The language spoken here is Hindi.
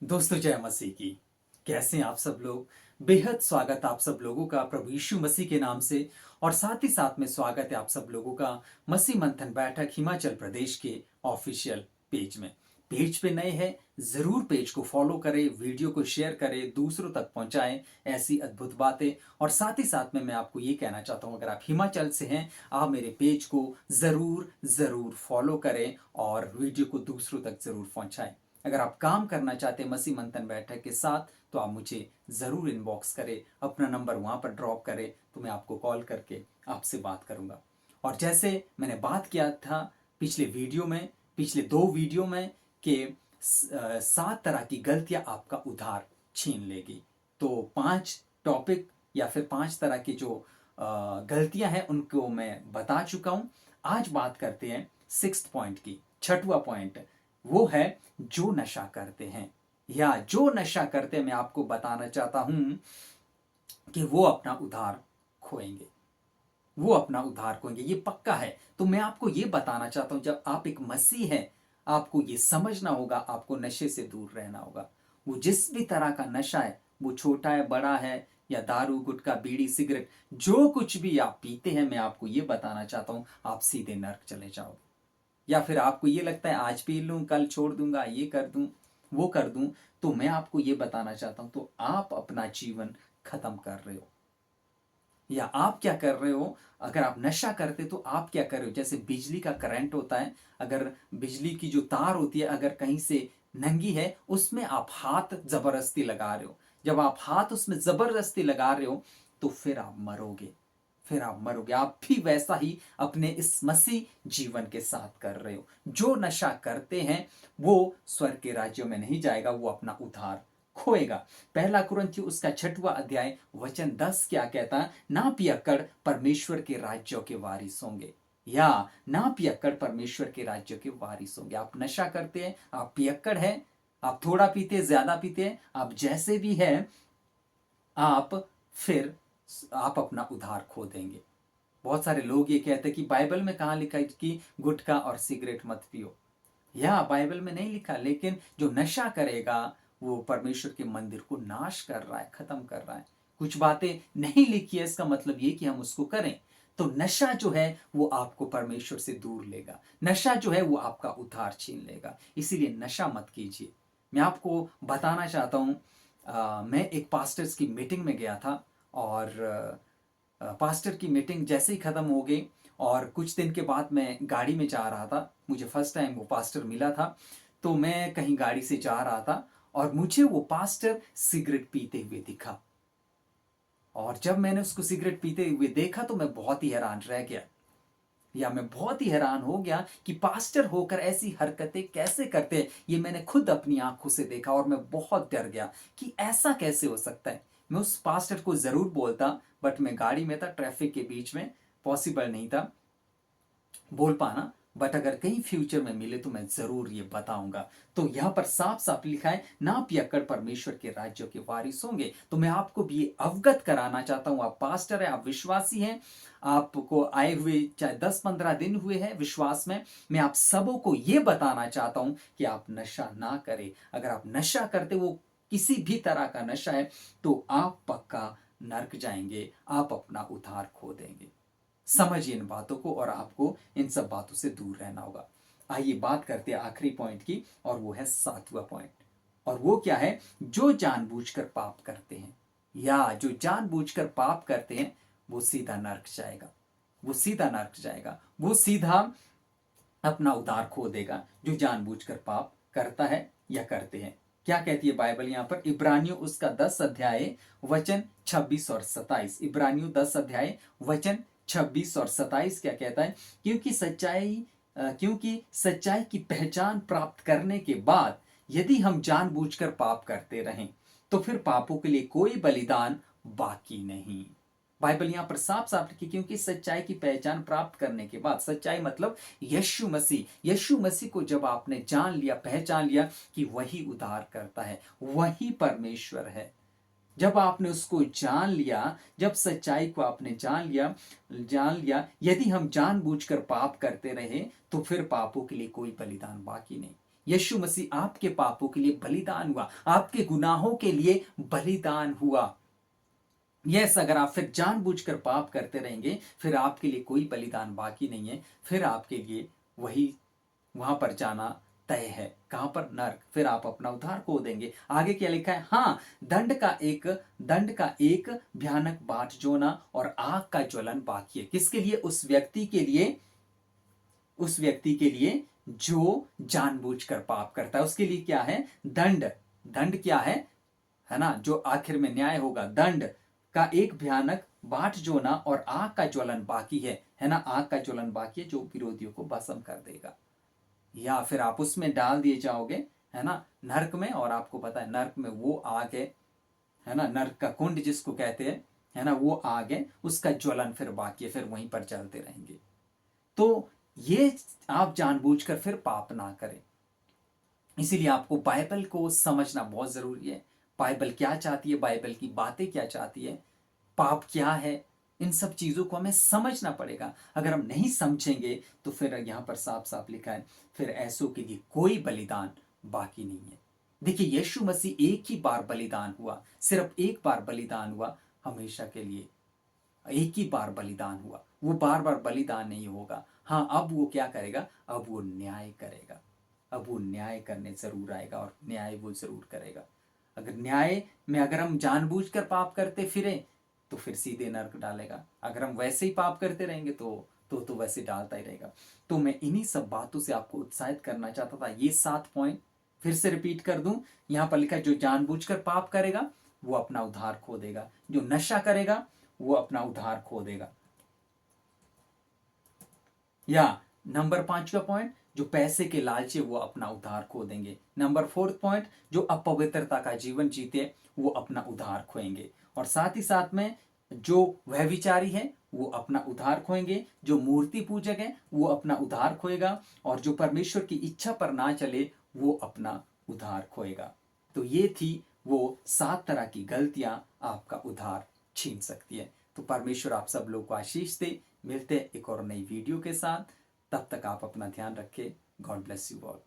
दोस्तों जय मसीह की। कैसे हैं आप सब लोग। बेहद स्वागत आप सब लोगों का प्रभु यीशु मसीह के नाम से। और साथ ही साथ में स्वागत है आप सब लोगों का मसीह मंथन बैठक हिमाचल प्रदेश के ऑफिशियल पेज में। पेज पे नए हैं, जरूर पेज को फॉलो करें, वीडियो को शेयर करें, दूसरों तक पहुंचाएं ऐसी अद्भुत बातें। और साथ ही साथ में मैं आपको ये कहना चाहता हूं, अगर आप हिमाचल से हैं, आप मेरे पेज को जरूर जरूर फॉलो करें और वीडियो को दूसरों तक जरूर पहुंचाएं। अगर आप काम करना चाहते हैं मसीह मंथन बैठक के साथ, तो आप मुझे ज़रूर इनबॉक्स करें, अपना नंबर वहां पर ड्रॉप करें, तो मैं आपको कॉल करके आपसे बात करूंगा। और जैसे मैंने बात किया था पिछले वीडियो में, पिछले 2 वीडियो में, कि 7 तरह की गलतियां आपका उधार छीन लेगी। तो 5 टॉपिक या फिर 5 तरह की जो गलतियां हैं उनको मैं बता चुका हूं। आज बात करते हैं 6th पॉइंट की। 6वां पॉइंट वो है जो नशा करते हैं, या जो नशा करते हैं, मैं आपको बताना चाहता हूं कि वो अपना उधार खोएंगे। वो अपना उधार खोएंगे, ये पक्का है। तो मैं आपको ये बताना चाहता हूं, जब आप एक मसीह हैं, आपको ये समझना होगा, आपको नशे से दूर रहना होगा। वो जिस भी तरह का नशा है, वो छोटा है, बड़ा है, या दारू, गुटखा, बीड़ी, सिगरेट, जो कुछ भी आप पीते हैं, मैं आपको ये बताना चाहता हूं, आप सीधे नर्क चले जाओगे। या फिर आपको ये लगता है आज पी लूं, कल छोड़ दूंगा, ये कर दूं, वो कर दूं, तो मैं आपको ये बताना चाहता हूं, तो आप अपना जीवन खत्म कर रहे हो। या आप क्या कर रहे हो, अगर आप नशा करते तो आप क्या कर रहे हो। जैसे बिजली का करंट होता है, अगर बिजली की जो तार होती है अगर कहीं से नंगी है, उसमें आप हाथ जबरदस्ती लगा रहे हो। जब आप हाथ उसमें जबरदस्ती लगा रहे हो, तो फिर आप मरोगे। फिर आप मरोगे। आप भी वैसा ही अपने इस मसीह जीवन के साथ कर रहे हो। जो नशा करते हैं वो स्वर्ग के राज्यों में नहीं जाएगा, वो अपना उद्धार खोएगा। पहला कुरिन्थियों उसका 6वां अध्याय वचन 10 क्या कहता है, ना पियक्कड़ परमेश्वर के राज्यों के वारिस होंगे। या ना पियक्कड़ परमेश्वर के राज्यों के वारिस होंगे। आप नशा करते हैं, आप पियक्कड़ हैं, आप थोड़ा पीते हैं, ज्यादा पीते हैं, आप जैसे भी हैं, आप फिर आप अपना उद्धार खो देंगे। बहुत सारे लोग ये कहते हैं कि बाइबल में कहाँ लिखा है कि गुटखा और सिगरेट मत पियो। या बाइबल में नहीं लिखा, लेकिन जो नशा करेगा वो परमेश्वर के मंदिर को नाश कर रहा है, खत्म कर रहा है। कुछ बातें नहीं लिखी है, इसका मतलब ये कि हम उसको करें। तो नशा जो है वो आपको परमेश्वर से दूर लेगा। नशा जो है वो आपका उद्धार छीन लेगा। इसीलिए नशा मत कीजिए। मैं आपको बताना चाहता हूं, मैं एक पास्टर्स की मीटिंग में गया था। और पास्टर की मीटिंग जैसे ही खत्म हो गई, और कुछ दिन के बाद मैं गाड़ी में जा रहा था, मुझे फर्स्ट टाइम वो पास्टर मिला था। तो मैं कहीं गाड़ी से जा रहा था और मुझे वो पास्टर सिगरेट पीते हुए दिखा। और जब मैंने उसको सिगरेट पीते हुए देखा तो मैं बहुत ही हैरान रह गया। या मैं बहुत ही हैरान हो गया कि पास्टर होकर ऐसी हरकतें कैसे करते हैं। ये मैंने खुद अपनी आंखों से देखा और मैं बहुत डर गया कि ऐसा कैसे हो सकता है। मैं उस पास्टर को जरूर बोलता, बट मैं गाड़ी में था, ट्रैफिक के बीच में, पॉसिबल नहीं था बोल पाना। बट अगर कहीं फ्यूचर में मिले तो मैं जरूर ये बताऊंगा। तो यहां पर साफ साफ लिखा है, ना पियक्कड़ परमेश्वर के राज्यों के वारिस होंगे। तो मैं आपको भी ये अवगत कराना चाहता हूं, आप पास्टर है, आप विश्वासी हैं, आपको आए हुए चाहे 10-15 दिन हुए हैं विश्वास में, मैं आप सबों को ये बताना चाहता हूं कि आप नशा ना करें। अगर आप नशा करते, वो किसी भी तरह का नशा है, तो आप पक्का नर्क जाएंगे, आप अपना उद्धार खो देंगे। समझिए इन बातों को, और आपको इन सब बातों से दूर रहना होगा। आइए बात करते हैं आखिरी पॉइंट की, और वो है 7वां पॉइंट। और वो क्या है, जो जानबूझकर पाप करते हैं, या जो जानबूझकर पाप करते हैं, वो सीधा नरक जाएगा। वो सीधा नरक जाएगा, वो सीधा अपना उद्धार खो देगा, जो जानबूझकर पाप करता है या करते हैं। क्या कहती है बाइबल यहां पर, इब्रानियों उसका 10 अध्याय वचन 26 और 27। इब्रानियों 10 अध्याय वचन 26 और 27 क्या कहता है, क्योंकि सच्चाई की पहचान प्राप्त करने के बाद यदि हम जानबूझकर पाप करते रहें, तो फिर पापों के लिए कोई बलिदान बाकी नहीं। बाइबल यहां पर साफ साफ लिखी, क्योंकि सच्चाई की पहचान प्राप्त करने के बाद, सच्चाई मतलब यीशु मसीह, यीशु मसीह को जब आपने जान लिया, पहचान लिया कि वही उद्धार करता है, वही परमेश्वर है, जब आपने उसको जान लिया, जब सच्चाई को आपने जान लिया, यदि हम जानबूझकर पाप करते रहे, तो फिर पापों के लिए कोई बलिदान बाकी नहीं। यीशु मसीह आपके पापों के लिए बलिदान हुआ, आपके गुनाहों के लिए बलिदान हुआ। यस, अगर आप फिर जानबूझकर पाप करते रहेंगे, फिर आपके लिए कोई बलिदान बाकी नहीं है, फिर आपके लिए वही वहां पर जाना तय है। कहां पर? नर्क। फिर आप अपना उद्धार खो देंगे। आगे क्या लिखा है? हाँ, दंड का एक भयानक बाट जोना और आग का ज्वलन बाकी है। किसके लिए? उस व्यक्ति के लिए जो जानबूझकर पाप करता है, उसके लिए क्या है? दंड। दंड क्या है ना? जो आखिर में न्याय होगा। दंड का एक भयानक बाट जोना और आग का ज्वलन बाकी है ना? आग का ज्वलन बाकी है जो विरोधियों को भस्म कर देगा। या फिर आप उसमें डाल दिए जाओगे, है ना, नर्क में। और आपको पता है नर्क में वो आग है ना, नर्क का कुंड जिसको कहते हैं, है ना, वो आग है, उसका ज्वलन फिर बाकी है, फिर वहीं पर चलते रहेंगे। तो ये आप जानबूझकर फिर पाप ना करें। इसीलिए आपको बाइबल को समझना बहुत जरूरी है। बाइबल क्या चाहती है, बाइबल की बातें क्या चाहती है, पाप क्या है, इन सब चीजों को हमें समझना पड़ेगा। अगर हम नहीं समझेंगे तो फिर यहां पर साफ साफ लिखा है, फिर ऐसों के लिए कोई बलिदान बाकी नहीं है। देखिए, यीशु मसीह एक ही बार बलिदान हुआ, सिर्फ एक बार बलिदान हुआ, हमेशा के लिए एक ही बार बलिदान हुआ। वो बार बार बलिदान नहीं होगा। हाँ, अब वो क्या करेगा? अब वो न्याय करेगा। अब वो न्याय करने जरूर आएगा और न्याय वो जरूर करेगा। अगर न्याय में अगर हम जानबूझकर पाप करते फिरे तो फिर सीधे नर्क डालेगा। अगर हम वैसे ही पाप करते रहेंगे तो वैसे डालता ही रहेगा। तो मैं इन्हीं सब बातों से आपको उत्साहित करना चाहता था। ये 7 पॉइंट फिर से रिपीट कर दूं। यहां पर लिखा है, जो जानबूझकर पाप करेगा वो अपना उद्धार खो देगा, जो नशा करेगा वो अपना उद्धार खो देगा। या नंबर 5वां पॉइंट, जो पैसे के लालची वो अपना उद्धार खो देंगे। नंबर 4th पॉइंट, जो अपवित्रता का जीवन जीते वो अपना उद्धार खोएंगे। और साथ ही साथ में जो व्यभिचारी है वो अपना उद्धार खोएंगे, जो मूर्ति पूजक है वो अपना उद्धार खोएगा, और जो परमेश्वर की इच्छा पर ना चले वो अपना उद्धार खोएगा। तो ये थी वो 7 तरह की गलतियां आपका उद्धार छीन सकती है। तो परमेश्वर आप सब लोग को आशीष दे। मिलते हैं एक और नई वीडियो के साथ। तब तक आप अपना ध्यान रखें। God bless you all.